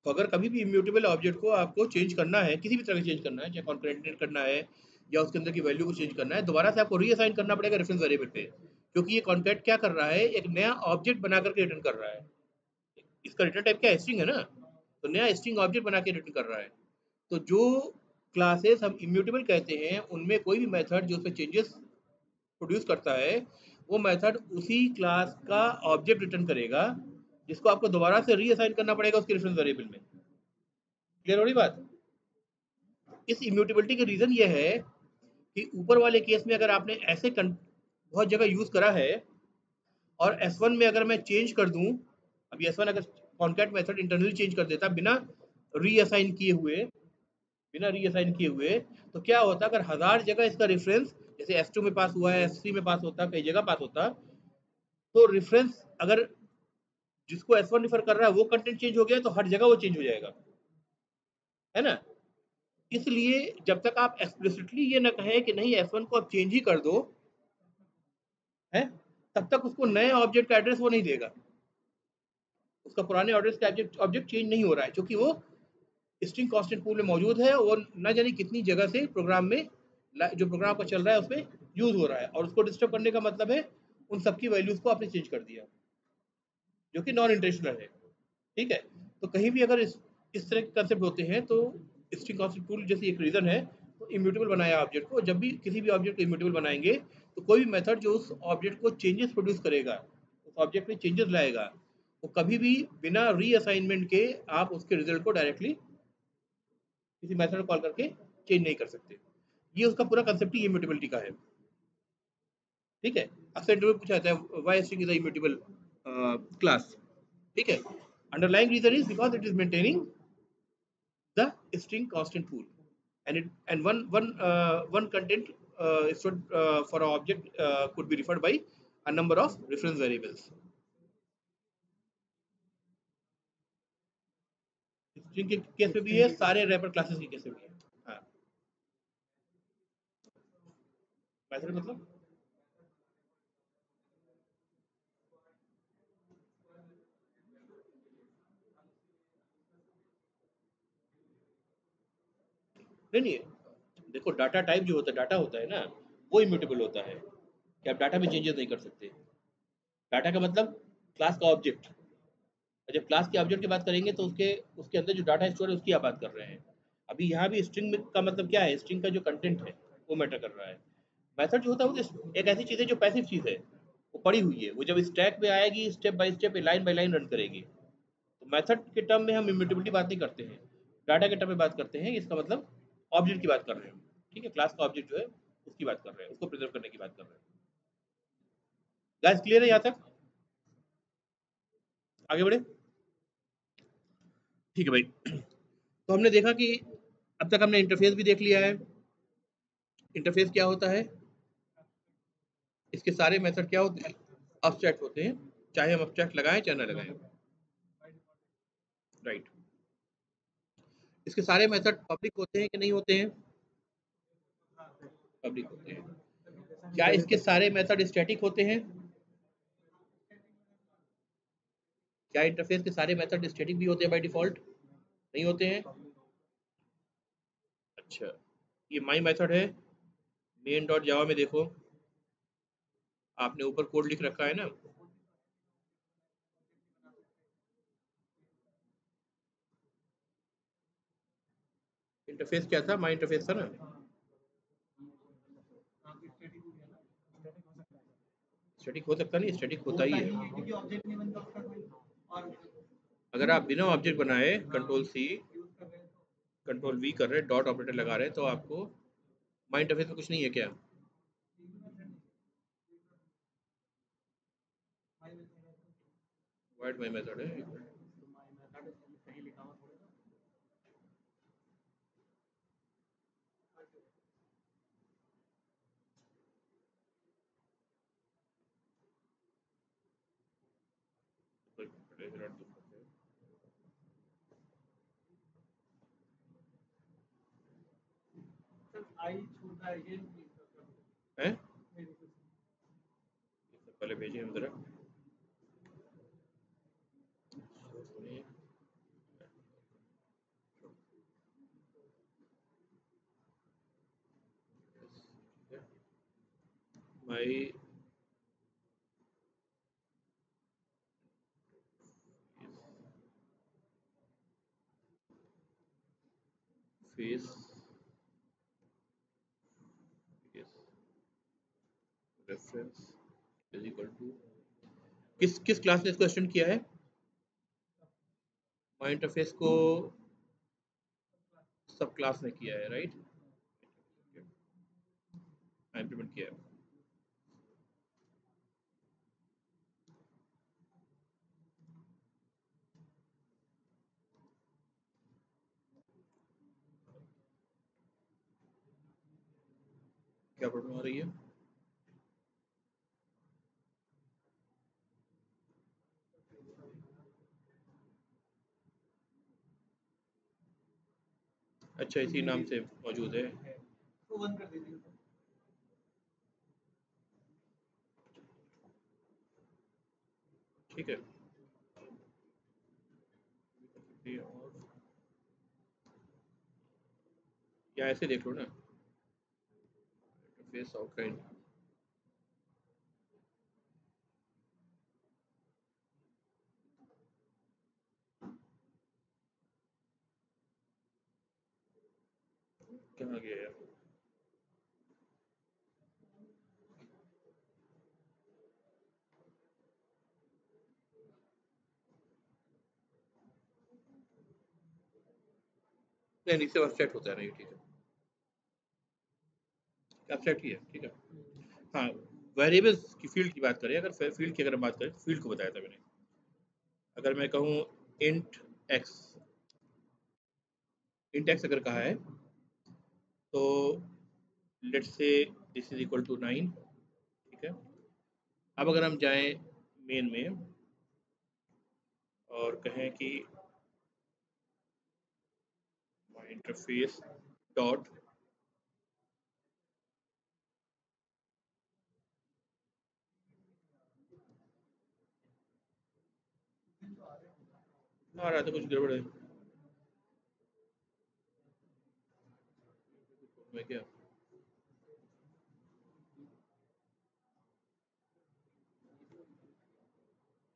तो अगर कभी भी इम्यूटेबल ऑब्जेक्ट को आपको चेंज करना है, किसी भी तरह से चेंज करना है, चाहे कॉन्कैटिनेट करना है या उसके अंदर की वैल्यू को चेंज करना है, दोबारा से आपको रीअसाइन करना पड़ेगा रेफरेंस वेरिएबल पे, क्योंकि ये कॉन्कैट क्या कर रहा है, एक नया ऑब्जेक्ट बना करके रिटर्न कर रहा है। इसका रिटर्न टाइप क्या है, स्ट्रिंग है ना, तो नया स्ट्रिंग ऑब्जेक्ट बना के रिटर्न कर रहा है। तो जो क्लासेस हम इम्यूटेबल कहते हैं उनमें कोई भी मेथड जो उसमें चेंजेस प्रोड्यूस करता है वो मेथड उसी क्लास का ऑब्जेक्ट रिटर्न करेगा जिसको आपको दोबारा से रीअसाइन करना पड़ेगा उसके रेफरेंस वेरिएबल में। क्लियर हो रही बात? इस इम्यूटेबिलिटी का रीजन ये है कि ऊपर वाले केस में अगर आपने ऐसे बहुत जगह यूज करा है और S1 में अगर मैं चेंज कर दूं, अभी S1 अगर कॉन्कैट मेथड इंटरनली चेंज कर देता बिना रीअसाइन किए हुए तो क्या होता अगर 1000 जगह इसका रेफरेंस जैसे S2 में पास हुआ है, S3 में पास होता, कई जगह पास होता, तो रेफरेंस अगर जिसको S1 रिफर कर रहा है वो कंटेंट चेंज हो गया तो हर जगह वो चेंज हो जाएगा, है ना? इसलिए जब तक आप एक्सप्लिसिटली ये ना कहें कि नहीं S1 को आप चेंज ही कर दो, है, तब तक उसको नए ऑब्जेक्ट का एड्रेस वो नहीं देगा। उसका पुराने ऑर्डर्स का ऑब्जेक्ट चेंज नहीं हो रहा है क्योंकि वो स्ट्रिंग कांस्टेंट पूल में मौजूद है और न जाने कितनी जगह से प्रोग्राम में जो प्रोग्राम का चल रहा है उसमें यूज हो रहा है, और उसको डिस्टर्ब करने का मतलब है उन सबकी वैल्यूज को आपने चेंज कर दिया जो कि नॉन इंटेंशनल है। ठीक है, तो कहीं भी अगर इस तरह के कंसेप्ट होते हैं तो स्ट्रिंग कांस्टेंट पूल जैसी एक रीजन है तो इम्यूटेबल बनाया ऑब्जेक्ट को। जब भी किसी भी ऑब्जेक्ट को इम्यूटेबल बनाएंगे तो कोई भी मेथड जो उस ऑब्जेक्ट को चेंजेस प्रोड्यूस करेगा, उस ऑब्जेक्ट में चेंजेस लाएगा, वो कभी भी बिना रीअसाइनमेंट के आप उसके रिजल्ट को डायरेक्टली किसी मेथड कॉल करके चेंज नहीं कर सकते। ये उसका पूरा कंसेप्ट ही इम्यूटेबिलिटी का है। ठीक है, अक्सर इंटरव्यू पूछा जाता है why string is a immutable class. ठीक है, underlying reason is because it is maintaining the string constant pool, and one content should for an object could be referred by a number of reference variables. String के case में भी है, सारे wrapper classes के case में भी है। हाँ, मेथड मतलब नहीं, देखो डाटा टाइप जो होता है, डाटा होता है ना, वो इम्यूटेबल होता है कि आप डाटा में चेंजेस नहीं कर सकते। डाटा का मतलब क्लास का ऑब्जेक्ट, जब क्लास के ऑब्जेक्ट की बात करेंगे तो उसके उसके अंदर जो डाटा स्टोर है उसकी आप बात कर रहे हैं। अभी यहाँ भी स्ट्रिंग का मतलब क्या है, स्ट्रिंग का जो कंटेंट है वो मैटर कर रहा है। मेथड जो होता है वो तो एक ऐसी चीज़ है जो पैसिव चीज़ है, वो पड़ी हुई है, वो जब स्टैक पे आएगी step by step line by line run करेगी। तो मेथड के टर्म में हम इम्यूटेबिलिटी बात नहीं करते हैं, डाटा के टर्म में बात करते हैं। इसका मतलब ऑब्जेक्ट की बात कर रहे हैं। ठीक है, क्लास का ऑब्जेक्ट जो है उसकी बात कर रहे हैं, उसको प्रिजर्व करने की बात कर रहे हैं। गाइस क्लियर है यहाँ तक? आगे बढ़े? ठीक है भाई, तो हमने देखा कि अब तक हमने इंटरफेस भी देख लिया है। इंटरफेस क्या होता है, इसके सारे मेथड क्या होते हैं, अब्स्ट्रैक्ट होते हैं, चाहे हम अब्स्ट्रैक्ट लगाएं चाहे ना लगाएं। राइट, इसके सारे मेथड पब्लिक होते हैं कि नहीं होते हैं? पब्लिक होते हैं। क्या इसके सारे मेथड स्टैटिक होते हैं? क्या इंटरफेस के सारे मेथड स्टैटिक भी होते हैं बाय डिफॉल्ट? नहीं होते हैं। अच्छा, ये माई मेथड है, मेन डॉट जावा में देखो, आपने ऊपर कोड लिख रखा है ना, इंटरफेस क्या था, माई इंटरफेस था ना। स्टैटिक हो सकता नहीं, स्टैटिक होता ही है। क्योंकि ऑब्जेक्ट नहीं बनता उसका कोई, और अगर आप बिना ऑब्जेक्ट बनाए कंट्रोल सी कंट्रोल वी कर रहे हैं, डॉट ऑपरेटर लगा रहे हैं, तो आपको माई इंटरफेस में कुछ नहीं है क्या? वाइड माई मेथड है। आई छोटा है ये हैं? पहले भेजिए हम जरा। My face reference is equal to किस किस क्लास ने इसको एक्सटेंड किया है? माई इंटरफेस को सब क्लास ने किया है, राइट? इम्प्लीमेंट किया है। क्या प्रॉब्लम आ रही है? अच्छा, इसी नाम से मौजूद है। तो बंद कर दीजिए। ठीक है, और या ऐसे देख लो ना, इंटरफेस आउटलाइन। कहाँ गया यार? नहीं, इससे वेबसाइट होता है ना, ये ठीक है, वेबसाइट ही है, ठीक है। हाँ, वेरिएबल्स की फील्ड की बात करें, अगर फील्ड की अगर बात करें तो फील्ड को बताया था मैंने। अगर मैं कहूँ इंट एक्स, इंट एक्स अगर कहा है तो let's say this is equal to 9, ठीक है। अब अगर हम जाएं मेन में और कहें कि माई इंटरफेस डॉट आ रहा था कुछ गड़बड़ है मैं क्या,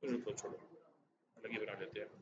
रुको छोड़ो, अलग ही बना लेते हैं।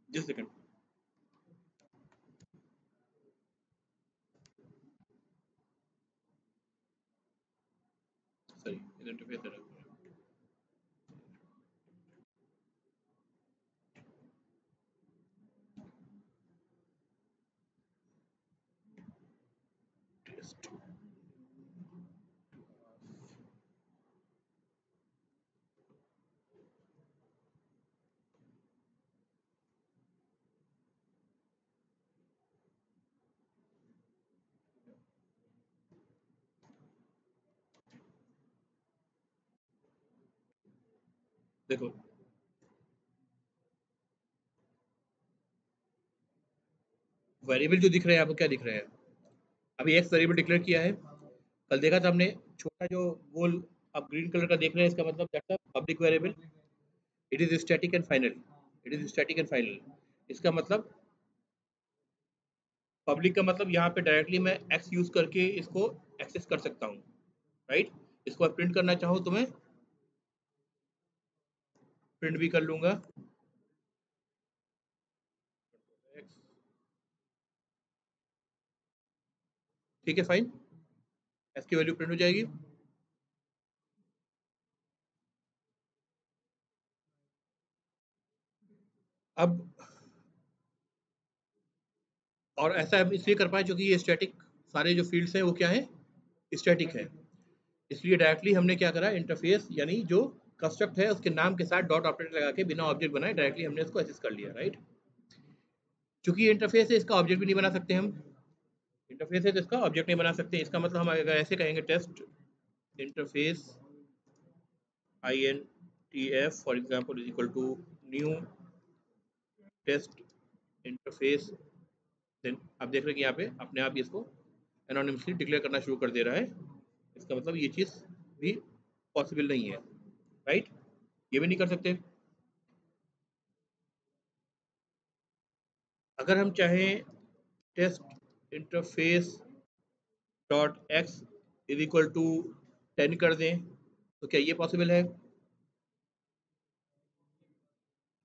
जिस सेकंड, सॉरी, इंटरफेस है। टेस्ट, देखो वेरिएबल जो दिख रहे हैं आपको, क्या दिख रहे हैं? अभी एक्स वेरिएबल डिक्लेयर किया है, कल देखा था हमने, छोटा जो गोल आप ग्रीन कलर का देख रहे हैं, इसका मतलब क्या था? Public variable. It is static and final, it is static and final. इसका मतलब पब्लिक का मतलब यहाँ पे डायरेक्टली मैं एक्स यूज करके इसको एक्सेस कर सकता हूँ, राइट? इसको प्रिंट करना चाहूँ तो मैं प्रिंट भी कर लूंगा, ठीक है, फाइन, एस की वैल्यू प्रिंट हो जाएगी। अब और ऐसा हम इसलिए कर पाए क्योंकि ये स्टैटिक सारे जो फील्ड्स हैं वो क्या है, स्टैटिक है, इसलिए डायरेक्टली हमने क्या करा, इंटरफेस यानी जो कंस्ट्रक्ट है उसके नाम के साथ डॉट ऑपरेटर लगा के बिना ऑब्जेक्ट बनाए डायरेक्टली हमने इसको एक्सेस कर लिया, राइट। चूंकि ये इंटरफेस है इसका ऑब्जेक्ट भी नहीं बना सकते हम, इंटरफेस है तो इसका ऑब्जेक्ट नहीं बना सकते, इसका मतलब हम अगर ऐसे कहेंगे test interface INTF for example is equal to new test interface, then आप देख रहे हैं कि यहाँ पे अपने आप इसको एनोनिमसली डिक्लेयर करना शुरू कर दे रहा है, इसका मतलब ये चीज़ भी पॉसिबल नहीं है, राइट, ये भी नहीं कर सकते। अगर हम चाहें test interface dot X is equal to 10 कर दें तो क्या ये पॉसिबल है,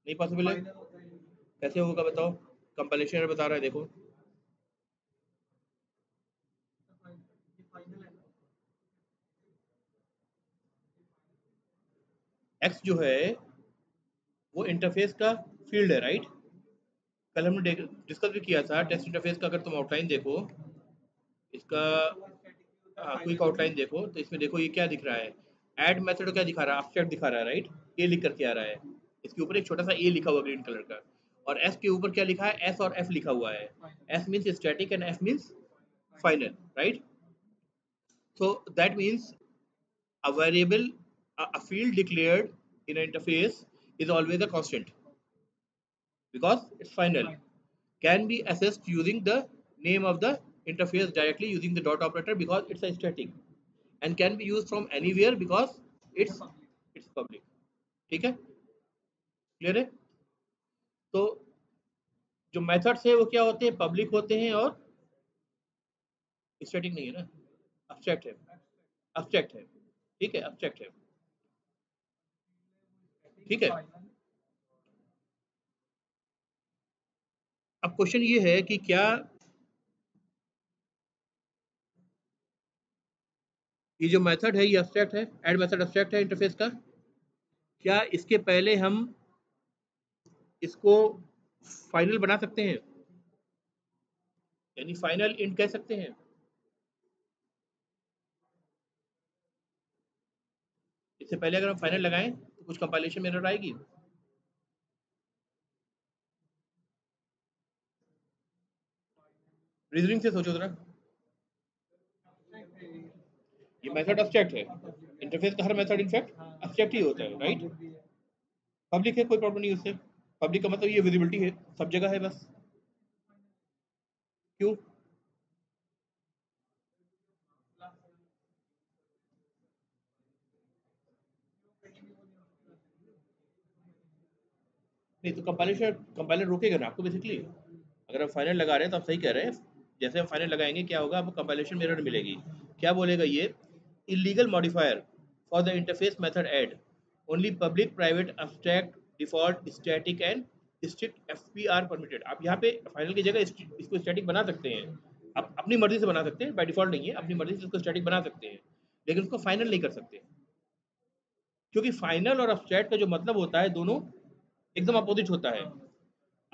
नहीं पॉसिबल है, फाइनल होता है ये कैसे होगा बताओ, कंपाइलेशन एरर बता रहा है देखो, फाइनल है ना। एक्स जो है वो इंटरफेस का फील्ड है, राइट। कल हमने डिस्कस भी किया था टेस्ट इंटरफेस का, अगर तुम आउटलाइन देखो इसका, तो स्टैटिक भी होता है, क्विक फाइनल भी आउटलाइन देखो तो इसमें देखो ये क्या दिख रहा है, ऐड मेथड क्या दिखा रहा है, अपसेट दिखा रहा है, राइट, ए लिख करके आ रहा है, इसके ऊपर एक छोटा सा ए लिखा हुआ ग्रीन कलर का, और एस के ऊपर क्या लिखा है, एस और एफ लिखा हुआ है, S means static and F means final, right. So that means a variable, a field declared in an interface is always a constant because it's final. Can be accessed using the name of the interface directly using the dot operator because it's a static, and can be used from anywhere because it's it's public. ठीक है, clear है। तो जो methods है वो क्या होते हैं, पब्लिक होते हैं और स्टैटिक नहीं है ना, अब्स्ट्रैक्ट है, अब्स्ट्रैक्ट है, ठीक है, अब्स्ट्रैक्ट है, ठीक है। अब क्वेश्चन ये है कि क्या ये जो मेथड है ये अब्स्ट्रैक्ट है, ऐड मेथड अब्स्ट्रैक्ट है इंटरफेस का, क्या इसके पहले हम इसको फाइनल बना सकते हैं, यानी फाइनल इंट कह सकते हैं, इससे पहले अगर हम फाइनल लगाएं तो कुछ कंपाइलेशन में एरर आएगी, रीजनिंग से सोचो जरा, ये मेथड अब्स्ट्रैक्ट है, इंटरफेस का हर मेथड इनफैक्ट अब्स्ट्रैक्ट ही होता है, राइट। पब्लिक है कोई प्रॉब्लम नहीं उससे, पब्लिक का मतलब ये विजिबिलिटी है, सब जगह है बस, क्यों, नहीं तो कंपाइलर रोकेगा ना आपको बेसिकली, अगर आप फाइनल लगा रहे हैं तो आप सही कह रहे हैं, जैसे हम फाइनल लगाएंगे क्या होगा, आपको कंपाइलेशन में एरर मिलेगी, क्या बोलेगा ये, illegal modifier for the interface method add only public private abstract default static and strict FPR permitted. आप यहाँ पे फाइनल की जगह इसको स्टैटिक बना सकते हैं, आप अपनी मर्जी से बना सकते हैं, बाय डिफॉल्ट नहीं है, अपनी मर्जी से इसको स्टैटिक बना सकते हैं, लेकिन उसको फाइनल नहीं कर सकते, क्योंकि फाइनल और अब्स्ट्रैक्ट का जो मतलब होता है दोनों एकदम अपोजिट होता है।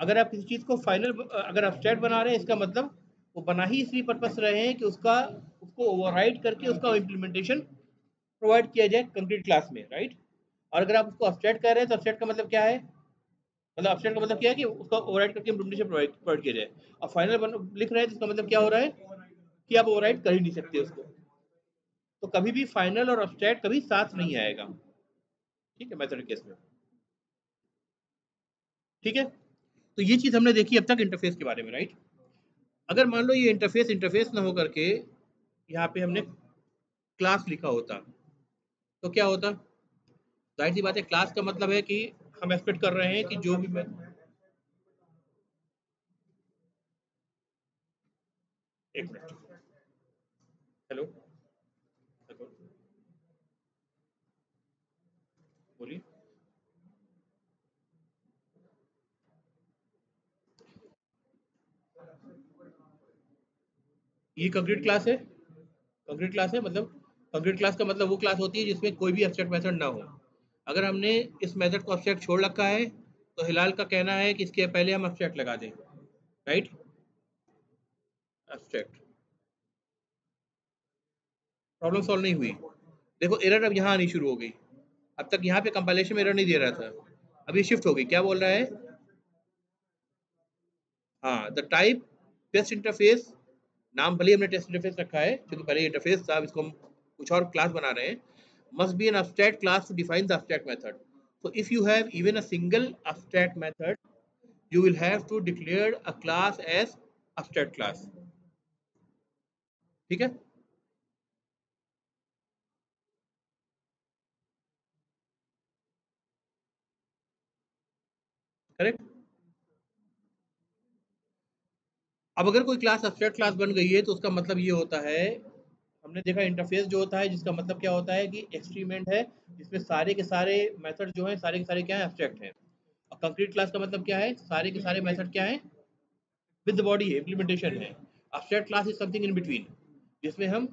अगर आप किसी चीज़ को फाइनल अगर अब्स्ट्रैक्ट बना रहे हैं इसका मतलब वो बना ही इसलिए पर्पस रहे हैं कि उसको ओवरराइड करके उसका इम्प्लीमेंटेशन प्रोवाइड किया जाए कंक्रीट क्लास में, राइट। और अगर आप उसको अब्स्ट्रैक्ट कर रहे हैं तो अब्स्ट्रैक्ट का मतलब क्या है, मतलब अब्स्ट्रैक्ट का मतलब क्या है कि उसको ओवरराइड करके इम्प्लीमेंटेशन प्रोवाइड किया जाए, और फाइनल लिख रहे हैं तो इसका मतलब क्या हो रहा है कि आप ओवरराइड कर ही नहीं सकते उसको, तो कभी भी फाइनल और अब्स्ट्रैक्ट कभी साथ नहीं आएगा, ठीक है, मेथड केस में, ठीक है। तो ये चीज़ हमने देखी अब तक इंटरफेस के बारे में, राइट। अगर मान लो ये इंटरफेस ना हो करके यहाँ पे हमने क्लास लिखा होता तो क्या होता, जाहिर सी बात है, क्लास का मतलब है कि हम एक्सपेक्ट कर रहे हैं कि जो भी मैं, एक मिनट, हेलो हेलो, बोलिए, ये कंक्रीट क्लास है, कंक्रीट क्लास है मतलब कंक्रीट क्लास का मतलब वो क्लास होती है जिसमें कोई भी एब्स्ट्रैक्ट मेथड ना हो। अगर हमने इस मेथड को एब्स्ट्रैक्ट छोड़ रखा है तो हिलाल का कहना है कि इसके पहले हम एब्स्ट्रैक्ट लगा दें, राइट, एब्स्ट्रैक्ट। प्रॉब्लम सॉल्व नहीं हुई। देखो एरर अब यहाँ आनी शुरू हो गई। अब तक यहाँ पे कंपाइलेशन में एरर नहीं दे रहा था, अभी शिफ्ट हो गई। क्या बोल रहा है? हाँ, द टाइप टेस्ट इंटरफेस, नाम भले हमने टेस्ट इंटरफेस रखा है क्योंकि पहले इंटरफेस था, अब इसको हम कुछ और क्लास बना रहे हैं। Must be an abstract class to define the abstract method. So if you have even a single abstract method, you will have to declare a class as abstract class. ठीक है? करेक्ट? अब अगर कोई class abstract class बन गई है तो उसका मतलब ये होता है, हमने देखा इंटरफेस जो होता है जिसका मतलब क्या होता है कि एक्सट्रीमेंट है जिसमें सारे के सारे मेथड जो है सारे के सारे क्या है, एब्स्ट्रैक्ट है। और कंक्रीट क्लास का मतलब क्या है, सारे के सारे मेथड क्या है, विद द बॉडी है, इम्प्लीमेंटेशन है। Abstract class is something in between, जिसमें हम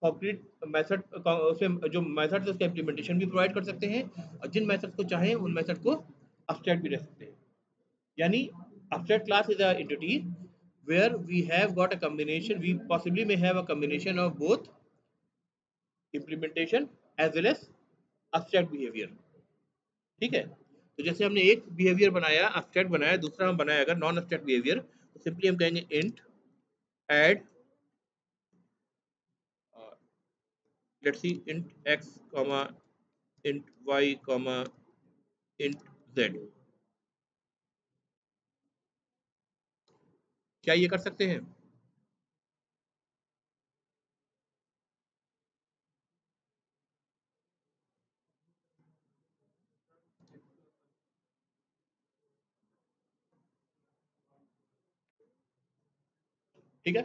कंक्रीट मेथड उसमें जो मेथड है उसका इम्प्लीमेंटेशन भी प्रोवाइड कर सकते हैं और जिन मेथड को चाहें उन मेथड को एब्स्ट्रैक्ट भी रख सकते हैं। यानी abstract class is a entity where we have got a combination, we possibly may have a combination of both implementation as well as abstract behavior। ठीक है? तो जैसे हमने एक बिहेवियर बनाया abstract बनाया, दूसरा हम बनाया अगर नॉन abstract बिहेवियर, तो सिंपली हम कहेंगे int add let's see int x comma int y comma int z। क्या ये कर सकते हैं? ठीक है,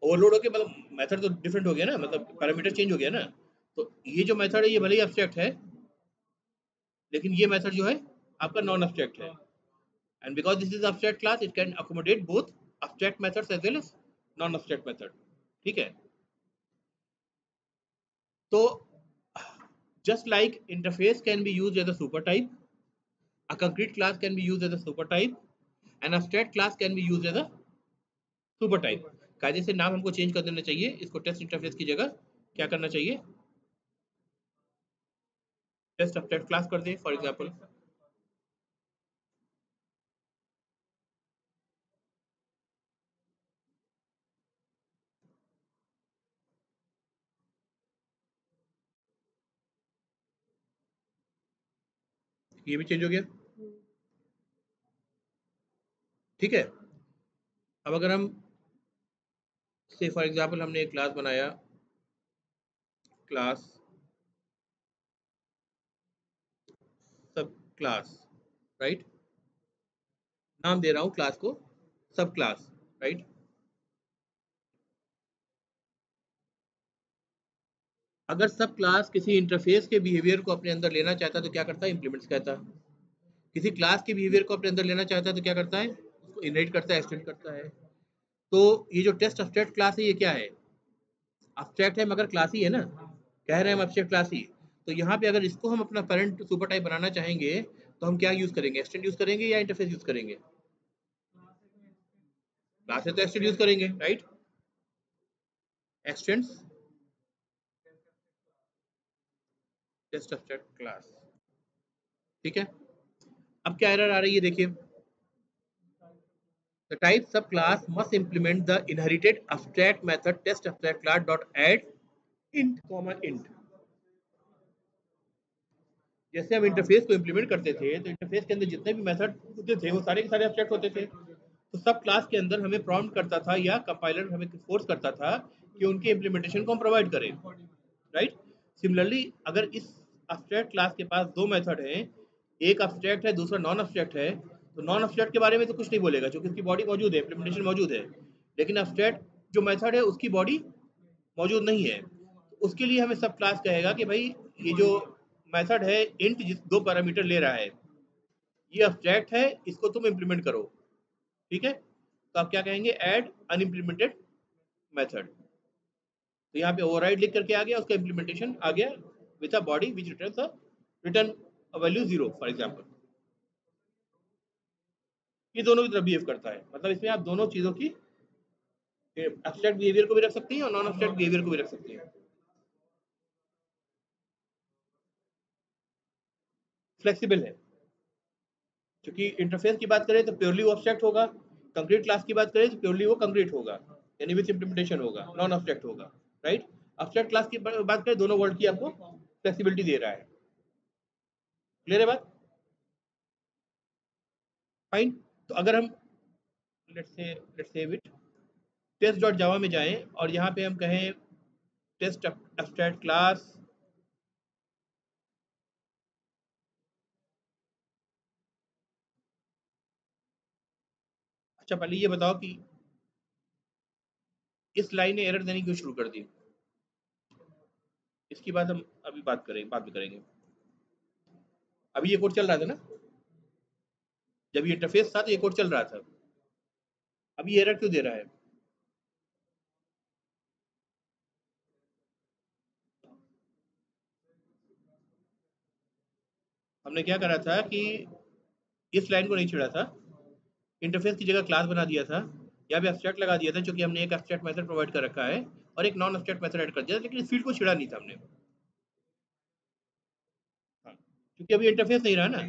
ओवरलोड होके मतलब मेथड तो डिफरेंट हो गया ना, मतलब पैरामीटर चेंज हो गया ना। तो ये जो मेथड है ये भले ही एब्स्ट्रैक्ट है लेकिन ये मेथड जो है आपका नॉन एब्स्ट्रैक्ट है। And because this is abstract class it can accommodate both abstract methods as well as non abstract method. ठीक है? तो just like interface can be used as a super type, a concrete class can be used as a super type, an abstract class can be used as a super type। कायदे से नाम हमको change कर देना चाहिए, इसको test interface की जगह क्या करना चाहिए, टेस्ट abstract क्लास कर दें फॉर एग्जांपल। ये भी चेंज हो गया। ठीक है, अब अगर हम से फॉर एग्जांपल हमने एक क्लास बनाया, क्लास सब क्लास, राइट, नाम दे रहा हूं क्लास को सब क्लास, राइट। अगर सब क्लास किसी इंटरफेस के बिहेवियर को अपने अंदर लेना चाहता है तो क्या करता है, इंप्लीमेंट्स कहता है। किसी क्लास के बिहेवियर को अपने अंदर लेना चाहता है तो क्या करता है, उसको इनहेरिट करता है, एक्सटेंड करता है। तो ये जो टेस्ट एब्स्ट्रैक्ट क्लास है ये क्या है, एब्स्ट्रैक्ट है मगर क्लास ही है ना, कह रहे हैं हम एब्स्ट्रैक्ट क्लास ही। तो यहाँ पे अगर इसको हम अपना पेरेंट सुपर टाइप बनाना चाहेंगे तो हम क्या यूज करेंगे, एक्सटेंड यूज करेंगे या इंटरफेस यूज करेंगे? क्लास है तो एक्सटेंड यूज करेंगे, right, extends test abstract class. ठीक है, अब क्या एरर आ रही है देखिए, the type subclass must implement the inherited abstract method test abstract class dot add int comma int। जैसे हम इंटरफेस को इंप्लीमेंट करते थे तो इंटरफेस के अंदर जितने भी मेथड होते थे वो सारे के सारे एब्स्ट्रैक्ट होते थे। तो सब क्लास के अंदर हमें प्रॉम्प्ट करता था या कंपाइलर हमें फोर्स करता था कि उनके इंप्लीमेंटेशन को हम प्रोवाइड करें, राइट। सिमिलरली अगर इस एब्स्ट्रैक्ट क्लास के पास दो मेथड हैं, एक एब्स्ट्रैक्ट है दूसरा नॉन एब्स्ट्रैक्ट है, तो नॉन एब्स्ट्रैक्ट के बारे में तो कुछ नहीं बोलेगा क्योंकि उसकी बॉडी मौजूद है, इंप्लीमेंटेशन मौजूद है। लेकिन एब्स्ट्रैक्ट जो मेथड है उसकी बॉडी मौजूद नहीं है, तो उसके लिए हमें सब क्लास कहेगा कि भाई ये जो मेथड है इंट जिस दो पैरामीटर ले रहा है ये एब्स्ट्रैक्ट है, इसको तुम इंप्लीमेंट करो। ठीक है, तो आप क्या कहेंगे, ऐड अनइम्प्लीमेंटेड मेथड। तो यहाँ पे ओवरराइड लिख करके आ गया, उसका इम्प्लीमेंटेशन आ गया with a body which return value 0 for example. ये दोनों की तरफ बिहेव करता है, मतलब इसमें आप दोनों चीजों की एब्स्ट्रैक्ट बिहेवियर को भी रख सकते हैं और नॉन एब्स्ट्रैक्ट बिहेवियर को भी रख सकते हैं। फ्लेक्सिबल है, क्योंकि इंटरफेस की बात करें तो प्योरली वो एब्स्ट्रैक्ट होगा, कंक्रीट क्लास की बात करें तो प्योरली वो कंक्रीट होगा, यानी विथ इम्प्लीमेंटेशन होगा, नॉन एब्स्ट्रैक्ट होगा, राइट। एब्स्ट्रैक्ट क्लास की बात करें, दोनों वर्ड की आपको फ्लेक्सिबिलिटी दे रहा है। क्लियर है बात? फाइन। तो अगर हम let's save it, test dot Java में जाएं और यहाँ पे हम कहें टेस्ट एब्स्ट्रैक्ट क्लास, अच्छा पहले ये बताओ कि इस लाइन ने एरर देनी क्यों शुरू कर दी, इसकी बात हम अभी बात करेंगे, बाद में करेंगे। अभी ये कोड चल रहा था ना, जब ये इंटरफेस था तो ये कोड चल रहा था, अभी एरर क्यों दे रहा है? हमने क्या करा था कि इस लाइन को नहीं छेड़ा था, इंटरफेस की जगह क्लास बना दिया था, यहाँ पे एब्स्ट्रैक्ट लगा दिया था, क्योंकि हमने एक एब्स्ट्रैक्ट मेथड प्रोवाइड कर रखा है और एक नॉन एब्स्ट्रैक्ट मेथड ऐड कर दिया, लेकिन इस फील्ड को छेड़ा नहीं था हमने। हाँ, क्योंकि अभी इंटरफेस नहीं रहा ना,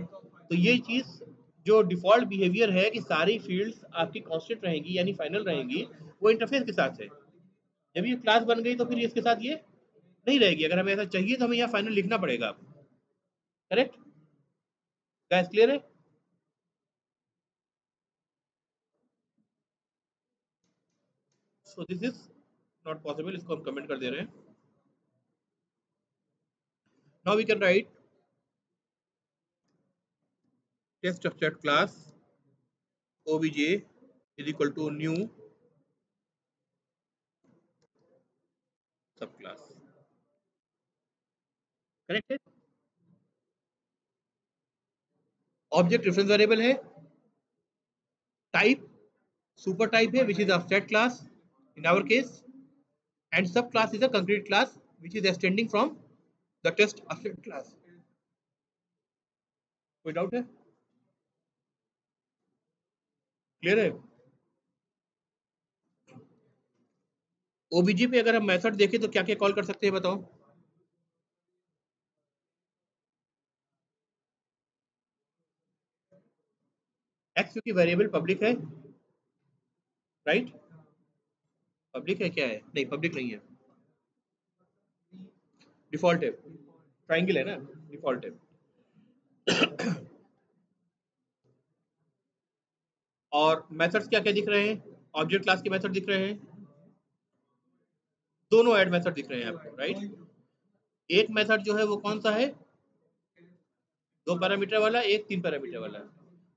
तो ये चीज जो डिफॉल्ट बिहेवियर है कि सारी फील्ड्स आपकी कांस्टेंट रहेंगी यानी फाइनल रहेंगी, वो इंटरफेस के साथ है। जब ये क्लास बन गई तो फिर इसके साथ ये नहीं रहेगी। अगर हमें ऐसा चाहिए तो हमें यहाँ फाइनल लिखना पड़ेगा, करेक्ट गाइस? क्लियर है? So this is not possible, इसको हम कमेंट कर दे रहे हैं। Now we can write test object class obj is equal to new subclass, correct है? ऑब्जेक्ट रेफरेंस वेरिएबल है, टाइप सुपर टाइप है which is abstract class in our case, and subclass is a concrete class which is extending from the test abstract class. कोई doubt है? Clear है? ओबीजी पे अगर हम method देखें तो क्या क्या कॉल कर सकते हैं बताओ? एक्स क्योंकि वेरिएबल पब्लिक है, राइट? पब्लिक है, क्या है? नहीं पब्लिक नहीं है, डिफॉल्ट है, ट्राइंगल है ना, डिफॉल्ट है। और मेथड्स क्या क्या दिख रहे हैं? ऑब्जेक्ट क्लास के मेथड दिख रहे हैं, दोनों ऐड मेथड दिख रहे हैं आपको, राइट? एक मेथड जो है वो कौन सा है? 2 पैरामीटर वाला, एक 3 पैरामीटर वाला।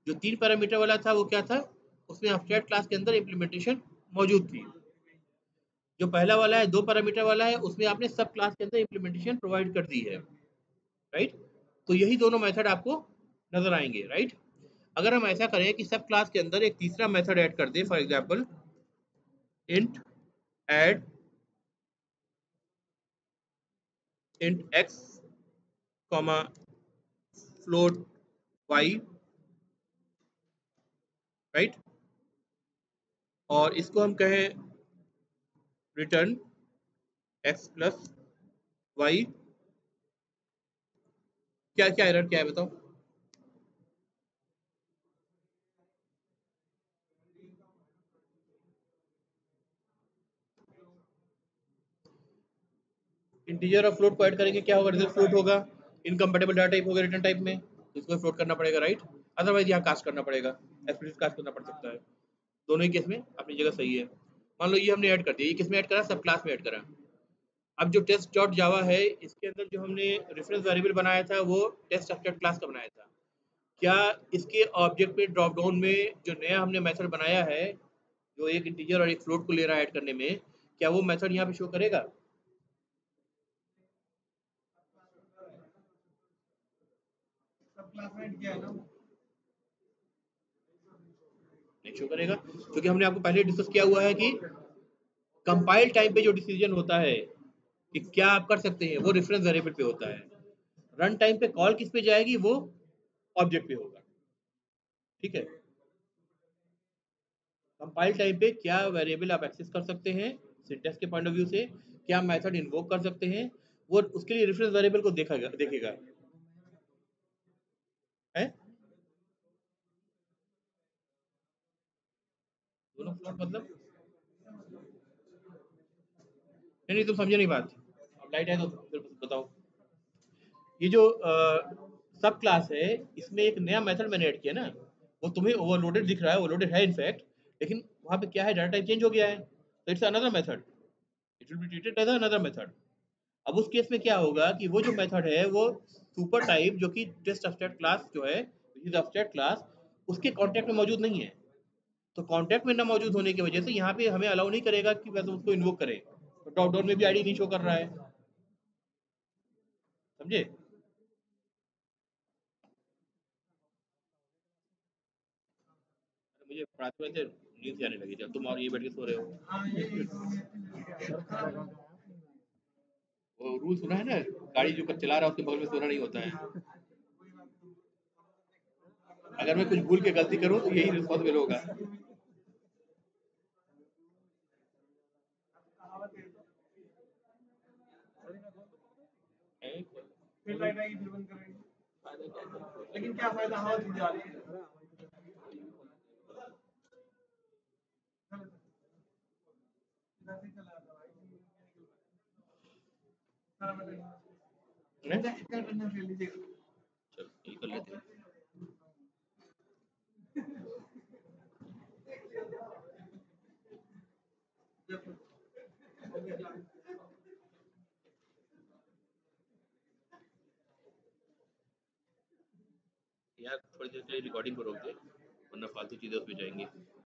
जो 3 पैरामीटर वाला था वो क्या था? उसमें एब्स्ट्रैक्ट क्लास के अंदर इम्प्लीमेंटेशन मौजूद थी। जो पहला वाला है 2 पैरामीटर वाला है, उसमें आपने सब क्लास के अंदर इम्प्लीमेंटेशन प्रोवाइड कर दी है, राइट? तो यही दोनों मेथड आपको नजर आएंगे, राइट? अगर हम ऐसा करें कि सब क्लास के अंदर एक तीसरा मेथड ऐड कर दें, for example int add int X comma float Y, right? और इसको हम कहें रिटर्न एक्स प्लस वाई, क्या क्या एरर क्या है बताओ? इंटीजर और फ्लोट को ऐड करेंगे, क्या होगा? रिजल्ट फ्लोट होगा, इनकम्पेटेबल डाटा टाइप होगा रिटर्न टाइप में, तो इसको फ्लोट करना पड़ेगा, राइट? अदरवाइज यहाँ कास्ट करना पड़ेगा, एक्सप्लिसिट कास्ट करना पड़ सकता है। दोनों ही केस में अपनी जगह सही है। मान लो ये हमने ऐड कर दिया, ये किस में ऐड करा? सब क्लास में ऐड करा। अब जो टेस्ट डॉट जावा है, इसके अंदर जो हमने रेफरेंस वेरिएबल बनाया था वो टेस्ट ऑब्जेक्ट क्लास का बनाया था। क्या इसके ऑब्जेक्ट पे ड्रॉप डाउन में जो नया हमने मेथड बनाया है, जो एक इंटीजर और एक फ्लोट को ले रहा है ऐड करने में, क्या वो मेथड यहाँ पे शो करेगा? सब क्लास में ऐड किया है ना? नहीं शो करेगा, क्योंकि हमने आपको पहले डिस्कस किया हुआ है कि कंपाइल टाइम पे जो डिसीजन होता है कि क्या आप कर सकते हैं वो रेफरेंस वेरिएबल पे होता है, रन टाइम पे कॉल किस पे जाएगी वो ऑब्जेक्ट पे होगा। ठीक है, कंपाइल टाइम पे क्या वेरिएबल आप एक्सेस कर सकते हैं सिंटैक्स के पॉइंट ऑफ व्यू से, क्या मेथड इन्वोक कर सकते हैं, वो उसके लिए रेफरेंस वेरिएबल को देखेगा है। दोनों फ्लोट मतलब नहीं तुम समझे नहीं बात। अब लाइट है तो फिर बताओ। ये जो सब क्लास है इसमें एक नया मेथड मैंने ऐड किया ना, वो तुम्हें ओवरलोडेड दिख रहा है, ओवरलोडेड है इनफैक्ट, लेकिन वहां पे क्या है, डाटा टाइप चेंज हो गया है, तो it's another method, it will be treated as another method. अब उस केस में क्या होगा कि वो जो मेथड है वो सुपर टाइप जो कि टेस्ट एब्स्ट्रैक्ट क्लास जो है एब्स्ट्रैक्ट क्लास उसके कॉन्टेक्ट में मौजूद नहीं है, तो कॉन्टेक्ट में ना मौजूद होने की वजह से यहाँ पे हमें अलाउ नहीं करेगा कि वैसे उसको इन्वोक करें, तो ड्रॉप डाउन में भी आईडी नहीं शो कर रहा है। समझे? मुझे पढ़ाते पढ़ाते नींद आने लगी जब तुम और ये बैठ के सो रहे हो। हाँ ये सर खाना खा के आया अपनी बात। वो रूल सुना है ना, गाड़ी जो चला रहा है उसके बगल में सोना नहीं होता है। अगर मैं कुछ भूल के गलती करूं तो यही रिस्पॉन्सिबल होगा। फिर लाइट आएगी फिर बंद करेंगे, लेकिन क्या फायदा, हवा छूट जा रही है। चल यही कर लेते हैं। यार थोड़ी देर के लिए रिकॉर्डिंग को रोक दे वरना फालतू चीजें उसमें जाएंगी।